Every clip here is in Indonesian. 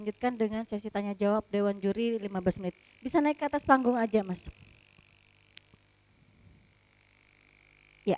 Lanjutkan dengan sesi tanya jawab Dewan Juri 15 menit. Bisa naik ke atas panggung aja, Mas. Ya.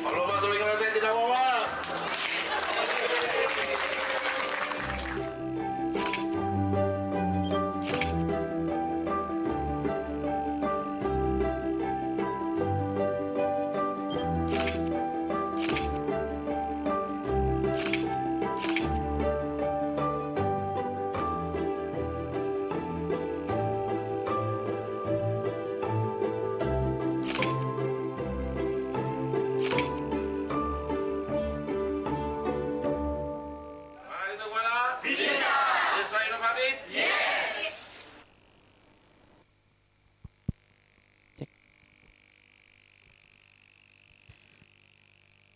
Halo Pak, saudara saya tidak mau Pak. Mari itu kepala. Bisa. Desa inovatif.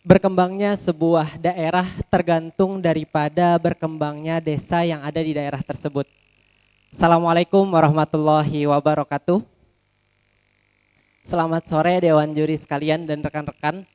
Berkembangnya sebuah daerah tergantung daripada berkembangnya desa yang ada di daerah tersebut. Assalamualaikum warahmatullahi wabarakatuh. Selamat sore Dewan Juri sekalian dan rekan-rekan.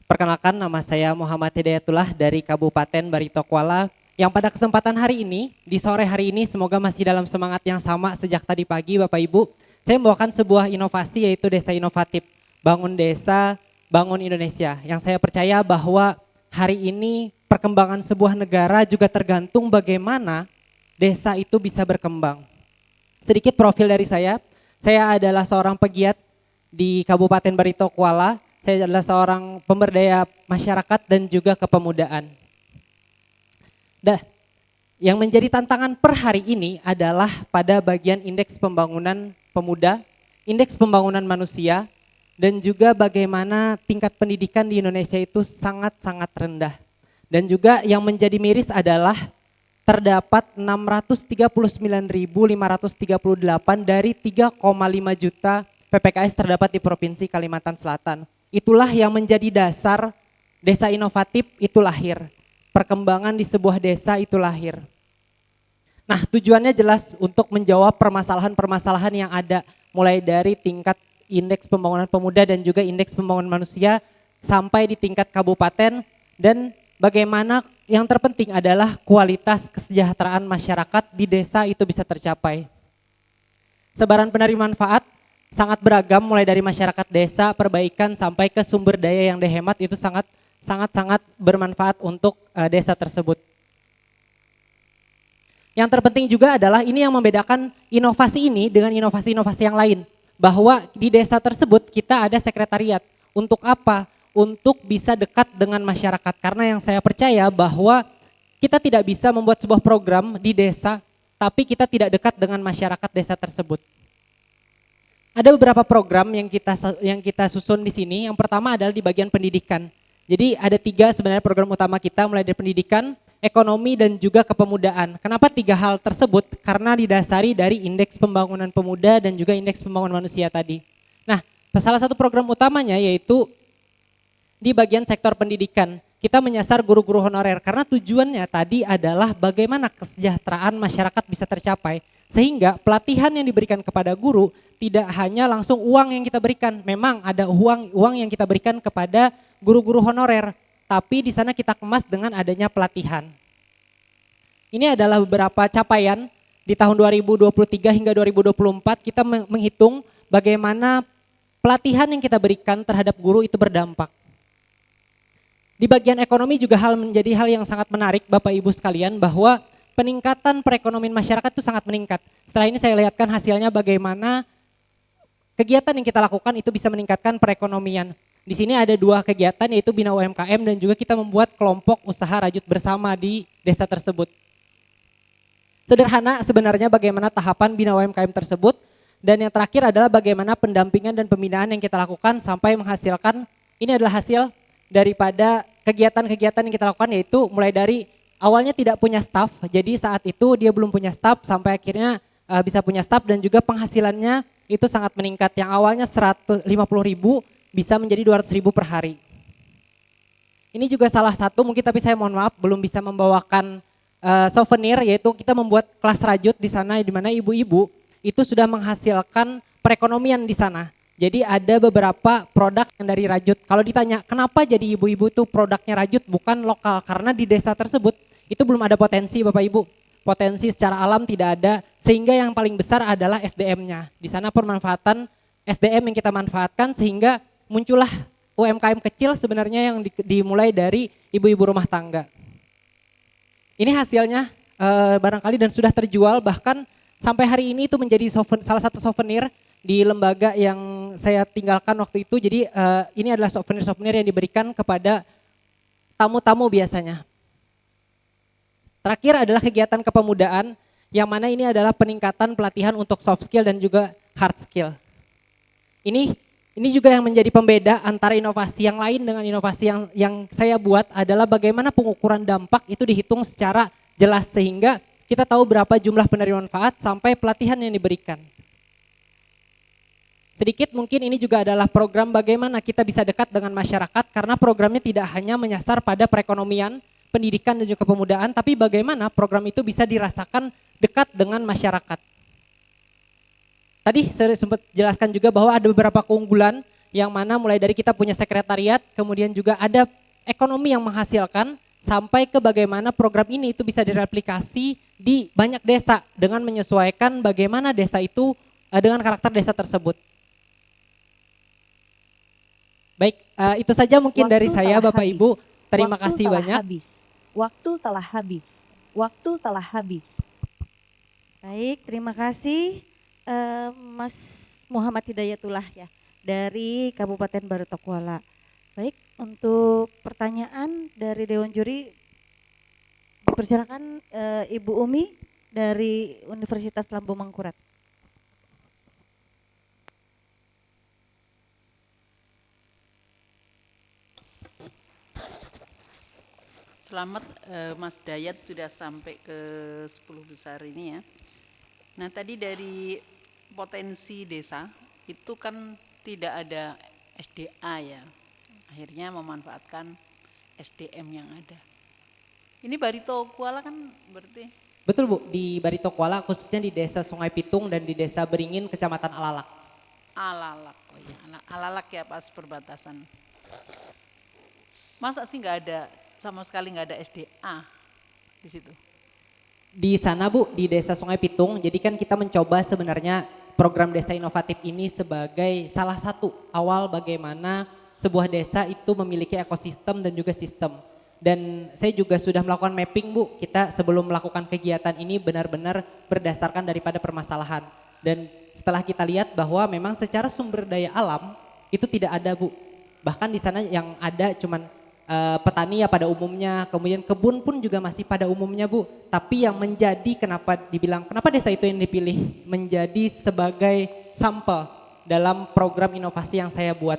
Perkenalkan, nama saya Muhammad Hidayatullah dari Kabupaten Barito Kuala, yang pada kesempatan hari ini, di sore hari ini semoga masih dalam semangat yang sama sejak tadi pagi Bapak Ibu. Saya membawakan sebuah inovasi yaitu Desa Inovatif, Bangun Desa, Bangun Indonesia. Yang saya percaya bahwa hari ini perkembangan sebuah negara juga tergantung bagaimana desa itu bisa berkembang. Sedikit profil dari saya adalah seorang pegiat di Kabupaten Barito Kuala. Saya adalah seorang pemberdaya masyarakat dan juga kepemudaan. Yang menjadi tantangan per hari ini adalah pada bagian indeks pembangunan pemuda, indeks pembangunan manusia, dan juga bagaimana tingkat pendidikan di Indonesia itu sangat-sangat rendah. Dan juga yang menjadi miris adalah terdapat 639.538 dari 3,5 juta PPKS terdapat di Provinsi Kalimantan Selatan. Itulah yang menjadi dasar Desa Inovatif itu lahir. Perkembangan di sebuah desa itu lahir. Nah, tujuannya jelas untuk menjawab permasalahan-permasalahan yang ada, mulai dari tingkat indeks pembangunan pemuda dan juga indeks pembangunan manusia sampai di tingkat kabupaten, dan bagaimana yang terpenting adalah kualitas kesejahteraan masyarakat di desa itu bisa tercapai. Sebaran penerima manfaat sangat beragam, mulai dari masyarakat desa, perbaikan sampai ke sumber daya yang dihemat, itu sangat bermanfaat untuk desa tersebut. Yang terpenting juga adalah ini yang membedakan inovasi ini dengan inovasi-inovasi yang lain. Bahwa di desa tersebut kita ada sekretariat. Untuk apa? Untuk bisa dekat dengan masyarakat. Karena yang saya percaya bahwa kita tidak bisa membuat sebuah program di desa, tapi kita tidak dekat dengan masyarakat desa tersebut. Ada beberapa program yang kita susun di sini. Yang pertama adalah di bagian pendidikan. Jadi ada 3 sebenarnya program utama kita, mulai dari pendidikan, ekonomi, dan juga kepemudaan. Kenapa 3 hal tersebut? Karena didasari dari indeks pembangunan pemuda dan juga indeks pembangunan manusia tadi. Nah, salah satu program utamanya yaitu di bagian sektor pendidikan. Kita menyasar guru-guru honorer karena tujuannya tadi adalah bagaimana kesejahteraan masyarakat bisa tercapai. Sehingga pelatihan yang diberikan kepada guru tidak hanya langsung uang yang kita berikan. Memang ada uang yang kita berikan kepada guru-guru honorer, tapi di sana kita kemas dengan adanya pelatihan. Ini adalah beberapa capaian di tahun 2023 hingga 2024 kita menghitung bagaimana pelatihan yang kita berikan terhadap guru itu berdampak. Di bagian ekonomi juga menjadi hal yang sangat menarik Bapak Ibu sekalian, bahwa peningkatan perekonomian masyarakat itu sangat meningkat. Setelah ini saya lihatkan hasilnya bagaimana kegiatan yang kita lakukan itu bisa meningkatkan perekonomian. Di sini ada 2 kegiatan, yaitu Bina UMKM dan juga kita membuat kelompok usaha rajut bersama di desa tersebut. Sederhana sebenarnya bagaimana tahapan Bina UMKM tersebut, dan yang terakhir adalah bagaimana pendampingan dan pembinaan yang kita lakukan sampai menghasilkan, ini adalah hasil daripada kegiatan-kegiatan yang kita lakukan, yaitu mulai dari awalnya tidak punya staff, jadi saat itu dia belum punya staff sampai akhirnya bisa punya staff, dan juga penghasilannya itu sangat meningkat, yang awalnya 150.000 bisa menjadi 200.000 per hari. Ini juga salah satu mungkin, tapi saya mohon maaf belum bisa membawakan souvenir, yaitu kita membuat kelas rajut di sana, di mana ibu-ibu itu sudah menghasilkan perekonomian di sana. Jadi ada beberapa produk yang dari rajut. Kalau ditanya kenapa jadi ibu-ibu itu produknya rajut bukan lokal, karena di desa tersebut itu belum ada potensi Bapak Ibu. Potensi secara alam tidak ada, sehingga yang paling besar adalah SDM-nya. Di sana pemanfaatan SDM yang kita manfaatkan sehingga muncullah UMKM kecil sebenarnya yang dimulai dari ibu-ibu rumah tangga. Ini hasilnya barangkali dan sudah terjual, bahkan sampai hari ini itu menjadi salah satu souvenir di lembaga yang saya tinggalkan waktu itu. Jadi ini adalah souvenir-souvenir yang diberikan kepada tamu-tamu biasanya. Terakhir adalah kegiatan kepemudaan, yang mana ini adalah peningkatan pelatihan untuk soft skill dan juga hard skill. Ini juga yang menjadi pembeda antara inovasi yang lain dengan inovasi yang saya buat adalah bagaimana pengukuran dampak itu dihitung secara jelas, sehingga kita tahu berapa jumlah penerima manfaat sampai pelatihan yang diberikan. Sedikit mungkin ini juga adalah program bagaimana kita bisa dekat dengan masyarakat, karena programnya tidak hanya menyasar pada perekonomian, pendidikan dan juga kepemudaan, tapi bagaimana program itu bisa dirasakan dekat dengan masyarakat. Tadi saya sempat jelaskan juga bahwa ada beberapa keunggulan, yang mana mulai dari kita punya sekretariat, kemudian juga ada ekonomi yang menghasilkan, sampai ke bagaimana program ini itu bisa direplikasi di banyak desa dengan menyesuaikan bagaimana desa itu dengan karakter desa tersebut. Baik, itu saja mungkin dari saya Bapak Ibu. Terima kasih banyak. Waktu telah habis. Waktu telah habis. Baik, terima kasih Mas Muhammad Hidayatullah ya dari Kabupaten Baru Tokuala. Baik, untuk pertanyaan dari Dewan Juri dipersilakan Ibu Umi dari Universitas Lambung Mangkurat. Selamat Mas Dayat sudah sampai ke 10 besar ini ya. Nah tadi dari potensi desa itu kan tidak ada SDA ya. Akhirnya memanfaatkan SDM yang ada. Ini Barito Kuala kan berarti? Betul Bu, di Barito Kuala khususnya di desa Sungai Pitung dan di desa Beringin Kecamatan Alalak. Alalak, oh iya. Alalak ya pas perbatasan. Masa sih nggak ada, sama sekali nggak ada SDA di situ? Di sana Bu, di desa Sungai Pitung, jadi kan kita mencoba sebenarnya program desa inovatif ini sebagai salah satu awal bagaimana sebuah desa itu memiliki ekosistem dan juga sistem. Dan saya juga sudah melakukan mapping Bu, kita sebelum melakukan kegiatan ini benar-benar berdasarkan daripada permasalahan. Dan setelah kita lihat bahwa memang secara sumber daya alam itu tidak ada Bu. Bahkan di sana yang ada cuman petani ya pada umumnya, kemudian kebun pun juga masih pada umumnya Bu. Tapi yang menjadi kenapa desa itu yang dipilih menjadi sebagai sampel dalam program inovasi yang saya buat.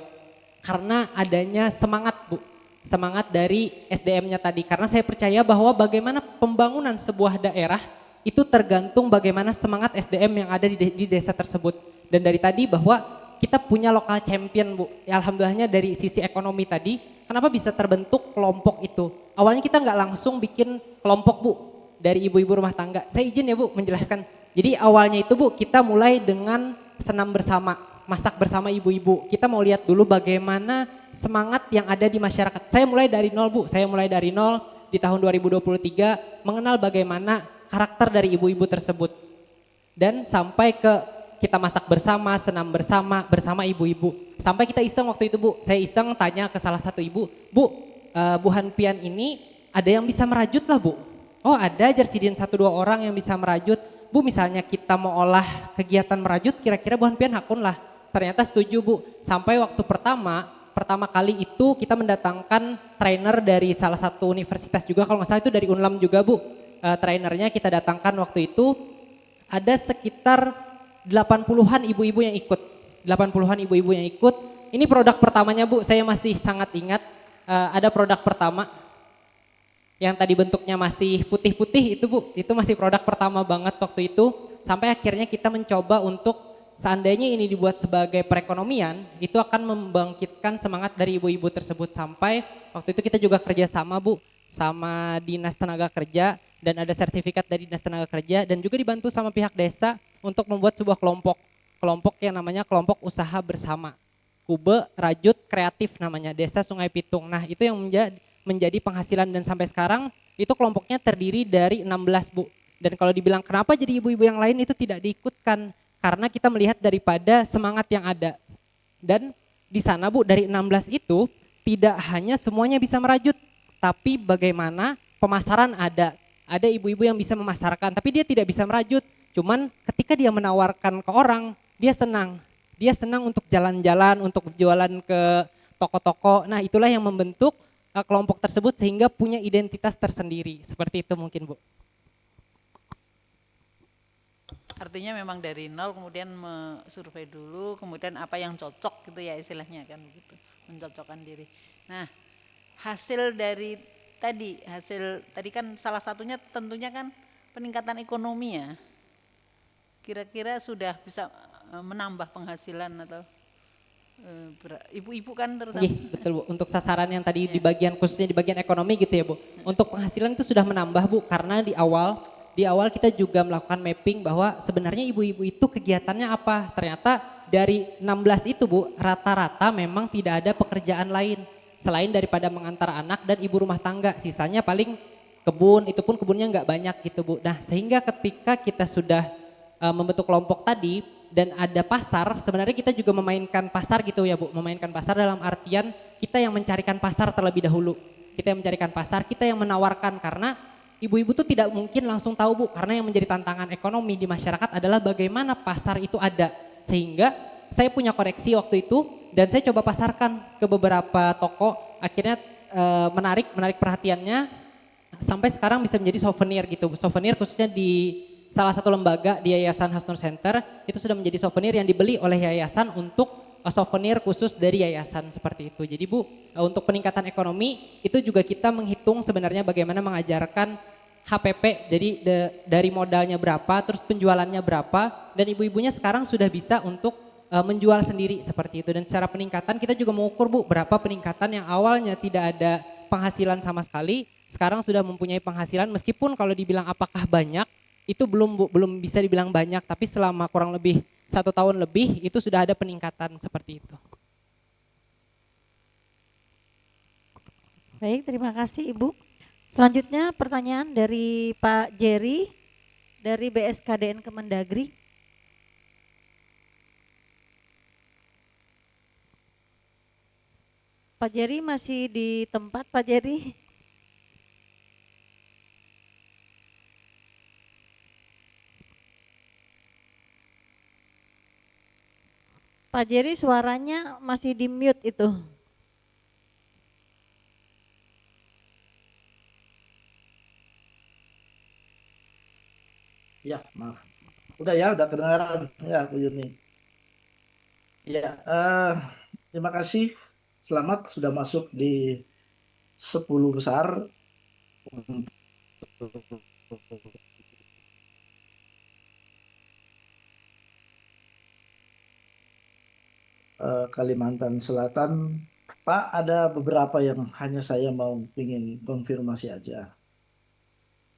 Karena adanya semangat Bu, semangat dari SDM-nya tadi. Karena saya percaya bahwa bagaimana pembangunan sebuah daerah itu tergantung bagaimana semangat SDM yang ada di desa tersebut. Dan dari tadi bahwa kita punya lokal champion Bu, ya, alhamdulillahnya dari sisi ekonomi tadi. Kenapa bisa terbentuk kelompok itu? Awalnya kita nggak langsung bikin kelompok Bu dari ibu-ibu rumah tangga. Saya izin ya Bu menjelaskan. Jadi awalnya itu Bu kita mulai dengan senam bersama, masak bersama ibu-ibu. Kita mau lihat dulu bagaimana semangat yang ada di masyarakat. Saya mulai dari nol Bu, saya mulai dari nol di tahun 2023 mengenal bagaimana karakter dari ibu-ibu tersebut. Dan sampai ke kita masak bersama, senam bersama ibu-ibu. Sampai kita iseng waktu itu Bu, saya iseng tanya ke salah satu ibu, Bu Bu Hanpian ini ada yang bisa merajut lah Bu. Oh ada Jersidin 1-2 orang yang bisa merajut. Bu misalnya kita mau olah kegiatan merajut, kira-kira Bu Hanpian hakun lah. Ternyata setuju Bu. Sampai waktu pertama kali itu kita mendatangkan trainer dari salah satu universitas juga, kalau nggak salah itu dari Unlam juga Bu. Trainernya kita datangkan waktu itu, ada sekitar 80-an ibu-ibu yang ikut. 80-an ibu-ibu yang ikut. Ini produk pertamanya Bu, saya masih sangat ingat. Ada produk pertama yang tadi bentuknya masih putih-putih itu Bu, itu masih produk pertama banget waktu itu. Sampai akhirnya kita mencoba untuk seandainya ini dibuat sebagai perekonomian, itu akan membangkitkan semangat dari ibu-ibu tersebut. Sampai waktu itu kita juga kerjasama Bu sama Dinas Tenaga Kerja, dan ada sertifikat dari Dinas Tenaga Kerja, dan juga dibantu sama pihak desa untuk membuat sebuah kelompok yang namanya kelompok usaha bersama. Kube Rajut Kreatif namanya, Desa Sungai Pitung. Nah itu yang menjadi penghasilan, dan sampai sekarang itu kelompoknya terdiri dari 16 Bu. Dan kalau dibilang kenapa jadi ibu-ibu yang lain itu tidak diikutkan, karena kita melihat daripada semangat yang ada. Dan di sana Bu dari 16 itu tidak hanya semuanya bisa merajut, tapi bagaimana pemasaran ada. Ada ibu-ibu yang bisa memasarkan, tapi dia tidak bisa merajut. Cuman ketika dia menawarkan ke orang, dia senang. Dia senang untuk jalan-jalan, untuk jualan ke toko-toko. Nah itulah yang membentuk kelompok tersebut sehingga punya identitas tersendiri. Seperti itu mungkin Bu. Artinya memang dari nol kemudian survei dulu, kemudian apa yang cocok gitu ya istilahnya kan begitu, mencocokkan diri. Nah hasil tadi kan salah satunya tentunya kan peningkatan ekonomi ya. Kira-kira sudah bisa menambah penghasilan atau ibu-ibu kan terutama. Betul Bu, untuk sasaran yang tadi di bagian khususnya di bagian ekonomi gitu ya Bu. Untuk penghasilan itu sudah menambah Bu, karena di awal kita juga melakukan mapping bahwa sebenarnya ibu-ibu itu kegiatannya apa. Ternyata dari 16 itu Bu, rata-rata memang tidak ada pekerjaan lain selain daripada mengantar anak dan ibu rumah tangga. Sisanya paling kebun, itu pun kebunnya nggak banyak gitu Bu. Nah sehingga ketika kita sudah membentuk kelompok tadi dan ada pasar, sebenarnya kita juga memainkan pasar gitu ya Bu. Memainkan pasar dalam artian kita yang mencarikan pasar terlebih dahulu. Kita yang mencarikan pasar, kita yang menawarkan, karena ibu-ibu tuh tidak mungkin langsung tahu Bu, karena yang menjadi tantangan ekonomi di masyarakat adalah bagaimana pasar itu ada. Sehingga saya punya koreksi waktu itu dan saya coba pasarkan ke beberapa toko, akhirnya menarik perhatiannya sampai sekarang bisa menjadi souvenir gitu. Souvenir khususnya di salah satu lembaga di Yayasan Hasnur Center, itu sudah menjadi souvenir yang dibeli oleh yayasan untuk souvenir khusus dari yayasan seperti itu. Jadi Bu, untuk peningkatan ekonomi itu juga kita menghitung sebenarnya bagaimana mengajarkan HPP, jadi dari modalnya berapa, terus penjualannya berapa, dan ibu-ibunya sekarang sudah bisa untuk menjual sendiri seperti itu. Dan secara peningkatan kita juga mengukur Bu, berapa peningkatan yang awalnya tidak ada penghasilan sama sekali, sekarang sudah mempunyai penghasilan, meskipun kalau dibilang apakah banyak, itu belum bisa dibilang banyak, tapi selama kurang lebih 1 tahun lebih itu sudah ada peningkatan seperti itu. Baik, terima kasih Ibu. Selanjutnya pertanyaan dari Pak Jerry dari BSKDN Kemendagri. Pak Jerry masih di tempat Pak Jerry? Pak Jerry suaranya masih di mute itu. Ya, maaf. Udah ya, udah kedengaran ya Bu Yuni. Ya, terima kasih. Selamat sudah masuk di 10 besar untuk Kalimantan Selatan. Pak, ada beberapa yang hanya saya mau ingin konfirmasi aja.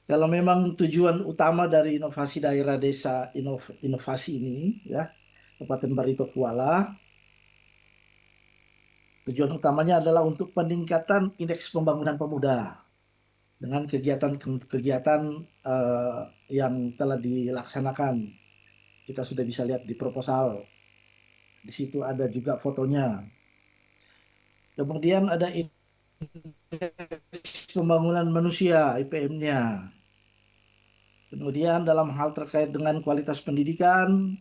Kalau memang tujuan utama dari inovasi daerah desa inovasi ini ya, Kabupaten Barito Kuala, tujuan utamanya adalah untuk peningkatan indeks pembangunan pemuda dengan kegiatan-kegiatan yang telah dilaksanakan. Kita sudah bisa lihat di proposal. Di situ ada juga fotonya. Kemudian ada pembangunan manusia IPM-nya. Kemudian dalam hal terkait dengan kualitas pendidikan,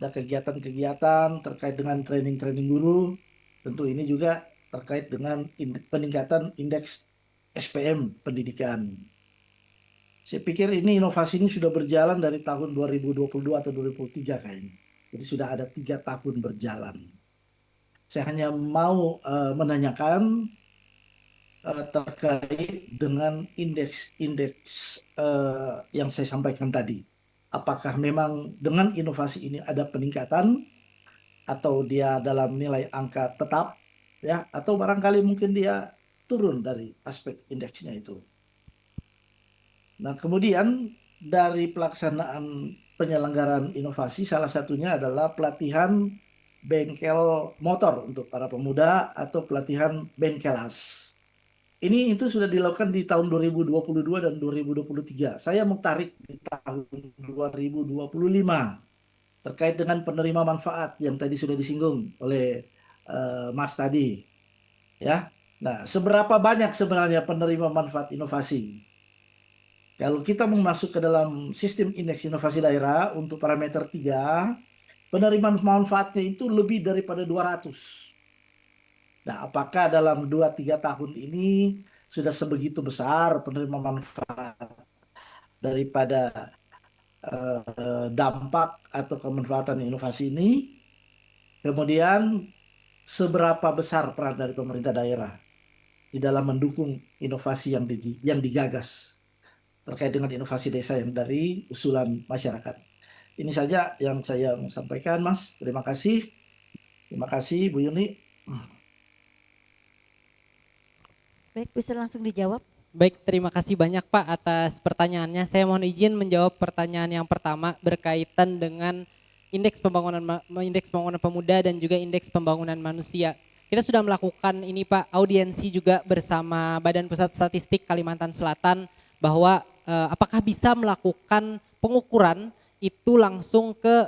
ada kegiatan-kegiatan terkait dengan training-training guru, tentu ini juga terkait dengan peningkatan indeks SPM pendidikan. Saya pikir ini inovasi ini sudah berjalan dari tahun 2022 atau 2023 kayaknya. Jadi sudah ada 3 tahun berjalan. Saya hanya mau menanyakan terkait dengan indeks-indeks yang saya sampaikan tadi. Apakah memang dengan inovasi ini ada peningkatan atau dia dalam nilai angka tetap ya, atau barangkali mungkin dia turun dari aspek indeksnya itu. Nah, kemudian dari pelaksanaan penyelenggaraan inovasi salah satunya adalah pelatihan bengkel motor untuk para pemuda atau pelatihan bengkelas. Ini itu sudah dilakukan di tahun 2022 dan 2023. Saya mengtarik di tahun 2025 terkait dengan penerima manfaat yang tadi sudah disinggung oleh Mas tadi. Ya. Nah, seberapa banyak sebenarnya penerima manfaat inovasi? Kalau kita masuk ke dalam sistem indeks inovasi daerah untuk parameter 3, penerimaan manfaatnya itu lebih daripada 200. Nah, apakah dalam 2-3 tahun ini sudah sebegitu besar penerima manfaat daripada dampak atau kemanfaatan inovasi ini? Kemudian seberapa besar peran dari pemerintah daerah di dalam mendukung inovasi yang digagas terkait dengan inovasi desa yang dari usulan masyarakat. Ini saja yang saya mau sampaikan, Mas. Terima kasih. Terima kasih, Bu Yuni. Baik, bisa langsung dijawab. Baik, terima kasih banyak Pak atas pertanyaannya. Saya mohon izin menjawab pertanyaan yang pertama berkaitan dengan indeks pembangunan pemuda dan juga indeks pembangunan manusia. Kita sudah melakukan ini Pak, audiensi juga bersama Badan Pusat Statistik Kalimantan Selatan bahwa apakah bisa melakukan pengukuran itu langsung ke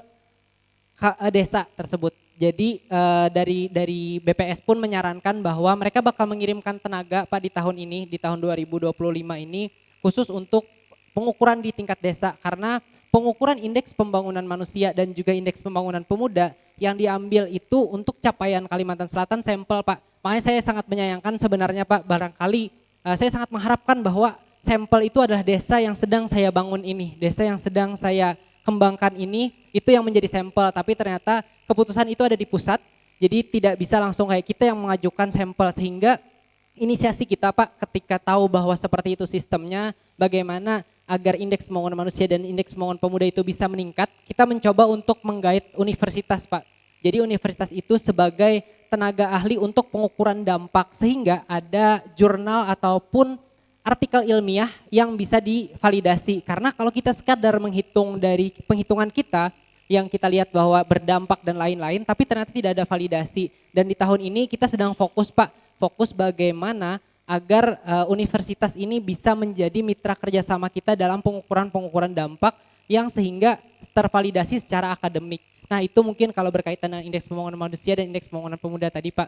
desa tersebut. Jadi dari BPS pun menyarankan bahwa mereka bakal mengirimkan tenaga Pak di tahun ini, di tahun 2025 ini khusus untuk pengukuran di tingkat desa, karena pengukuran indeks pembangunan manusia dan juga indeks pembangunan pemuda yang diambil itu untuk capaian Kalimantan Selatan sampel Pak. Makanya saya sangat menyayangkan sebenarnya Pak, barangkali saya sangat mengharapkan bahwa sampel itu adalah desa yang sedang saya bangun ini, desa yang sedang saya kembangkan ini, itu yang menjadi sampel, tapi ternyata keputusan itu ada di pusat, jadi tidak bisa langsung kayak kita yang mengajukan sampel, sehingga inisiasi kita Pak ketika tahu bahwa seperti itu sistemnya, bagaimana agar indeks pembangunan manusia dan indeks pembangunan pemuda itu bisa meningkat, kita mencoba untuk menggait universitas Pak. Jadi universitas itu sebagai tenaga ahli untuk pengukuran dampak, sehingga ada jurnal ataupun artikel ilmiah yang bisa divalidasi. Karena kalau kita sekadar menghitung dari penghitungan kita, yang kita lihat bahwa berdampak dan lain-lain, tapi ternyata tidak ada validasi. Dan di tahun ini kita sedang fokus Pak, fokus bagaimana agar universitas ini bisa menjadi mitra kerjasama kita dalam pengukuran dampak yang sehingga tervalidasi secara akademik. Nah itu mungkin kalau berkaitan dengan indeks pembangunan manusia dan indeks pembangunan pemuda tadi Pak.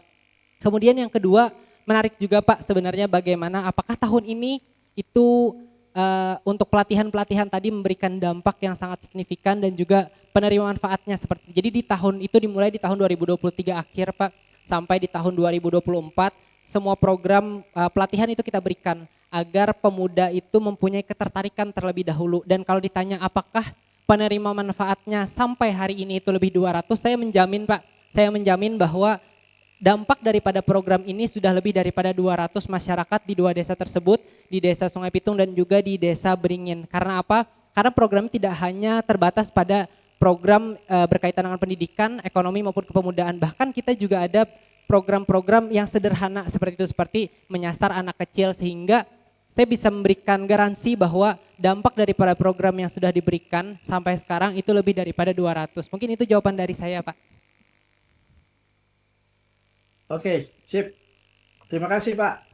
Kemudian yang kedua, menarik juga Pak sebenarnya bagaimana apakah tahun ini itu untuk pelatihan-pelatihan tadi memberikan dampak yang sangat signifikan dan juga penerima manfaatnya seperti. Jadi di tahun itu dimulai di tahun 2023 akhir Pak sampai di tahun 2024 semua program pelatihan itu kita berikan agar pemuda itu mempunyai ketertarikan terlebih dahulu, dan kalau ditanya apakah penerima manfaatnya sampai hari ini itu lebih 200, saya menjamin Pak, saya menjamin bahwa dampak daripada program ini sudah lebih daripada 200 masyarakat di 2 desa tersebut, di Desa Sungai Pitung dan juga di Desa Beringin. Karena apa? Karena program tidak hanya terbatas pada program berkaitan dengan pendidikan, ekonomi maupun kepemudaan. Bahkan kita juga ada program-program yang sederhana seperti itu, seperti menyasar anak kecil, sehingga saya bisa memberikan garansi bahwa dampak daripada program yang sudah diberikan sampai sekarang itu lebih daripada 200. Mungkin itu jawaban dari saya Pak. Oke, sip. Terima kasih Pak.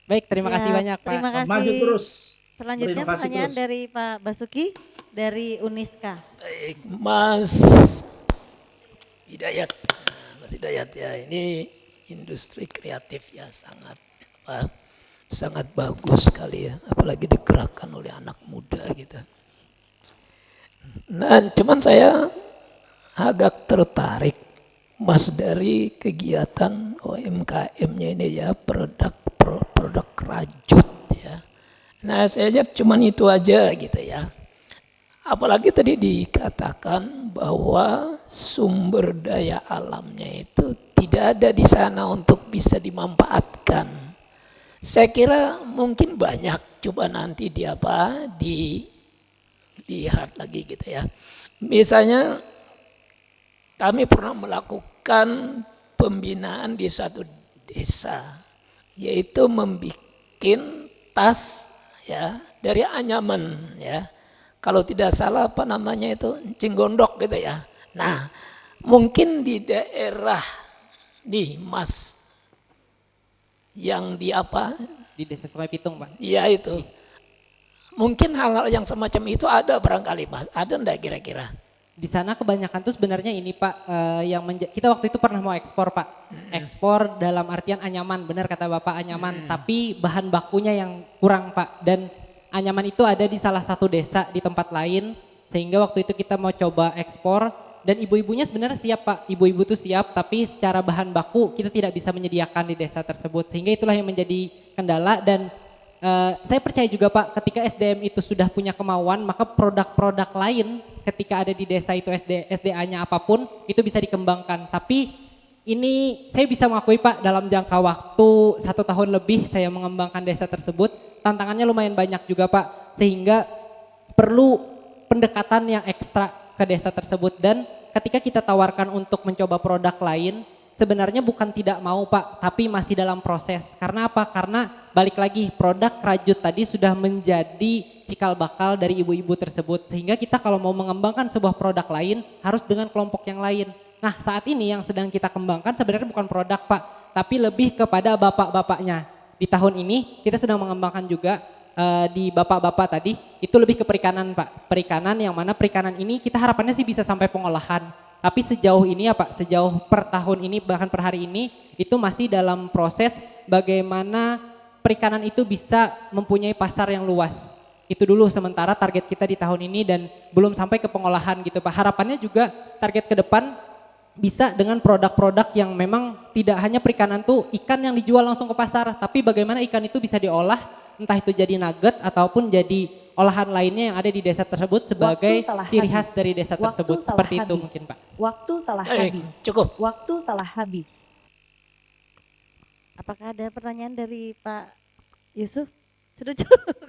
Baik, terima kasih banyak Pak. Terima kasih. Maju terus. Selanjutnya berinovasi pertanyaan terus. dari Pak Basuki dari Uniska. Baik, Mas Hidayat, Mas Hidayat ya, ini industri kreatif ya sangat sangat bagus sekali ya, apalagi digerakkan oleh anak muda gitu. Nah, cuman saya agak tertarik Mas dari kegiatan UMKM-nya ini ya, produk rajut ya. Nah, saya lihat cuman itu aja gitu ya. Apalagi tadi dikatakan bahwa sumber daya alamnya itu tidak ada di sana untuk bisa dimanfaatkan. Saya kira mungkin banyak, coba nanti dilihat lagi gitu ya. Misalnya kami pernah melakukan pembinaan di suatu desa, yaitu membuat tas ya dari anyaman ya. Kalau tidak salah apa namanya itu cinggondok gitu ya. Nah, mungkin di daerah nih Mas yang di apa? Di Desa Sungai Pitung, Pak. Ya itu. Mungkin hal-hal yang semacam itu ada barangkali Mas. Ada enggak kira-kira? Di sana kebanyakan tuh sebenarnya ini Pak, kita waktu itu pernah mau ekspor Pak. Ekspor dalam artian anyaman, benar kata Bapak anyaman, tapi bahan bakunya yang kurang Pak. Dan anyaman itu ada di salah satu desa di tempat lain, sehingga waktu itu kita mau coba ekspor dan ibu-ibunya sebenarnya siap Pak. Ibu-ibu tuh siap, tapi secara bahan baku kita tidak bisa menyediakan di desa tersebut, sehingga itulah yang menjadi kendala. Dan saya percaya juga Pak, ketika SDM itu sudah punya kemauan, maka produk-produk lain ketika ada di desa itu SDA-nya apapun itu bisa dikembangkan. Tapi ini saya bisa mengakui Pak, dalam jangka waktu 1 tahun lebih saya mengembangkan desa tersebut, tantangannya lumayan banyak juga Pak, sehingga perlu pendekatan yang ekstra ke desa tersebut. Dan ketika kita tawarkan untuk mencoba produk lain, sebenarnya bukan tidak mau Pak, tapi masih dalam proses. Karena apa? Karena balik lagi, produk rajut tadi sudah menjadi cikal bakal dari ibu-ibu tersebut, sehingga kita kalau mau mengembangkan sebuah produk lain harus dengan kelompok yang lain. Nah, saat ini yang sedang kita kembangkan sebenarnya bukan produk Pak, tapi lebih kepada bapak-bapaknya. Di tahun ini kita sedang mengembangkan juga di bapak-bapak tadi, itu lebih ke perikanan Pak. Perikanan yang mana perikanan ini kita harapannya sih bisa sampai pengolahan. Tapi sejauh ini ya Pak, sejauh per tahun ini bahkan per hari ini itu masih dalam proses bagaimana perikanan itu bisa mempunyai pasar yang luas. Itu dulu sementara target kita di tahun ini dan belum sampai ke pengolahan gitu Pak. Harapannya juga target ke depan bisa dengan produk-produk yang memang tidak hanya perikanan tuh ikan yang dijual langsung ke pasar, tapi bagaimana ikan itu bisa diolah, entah itu jadi nugget ataupun jadi olahan lainnya yang ada di desa tersebut sebagai ciri khas dari desa tersebut. Seperti itu mungkin Pak. Waktu telah habis. Cukup. Waktu telah habis. Apakah ada pertanyaan dari Pak Yusuf? Sudah cukup.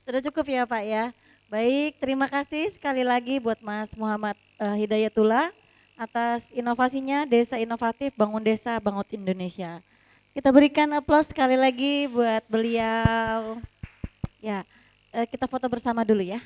Sudah cukup ya Pak ya. Baik, terima kasih sekali lagi buat Mas Muhammad Hidayatullah atas inovasinya Desa Inovatif Bangun Desa Bangun Indonesia. Kita berikan aplaus sekali lagi buat beliau. Ya, kita foto bersama dulu ya.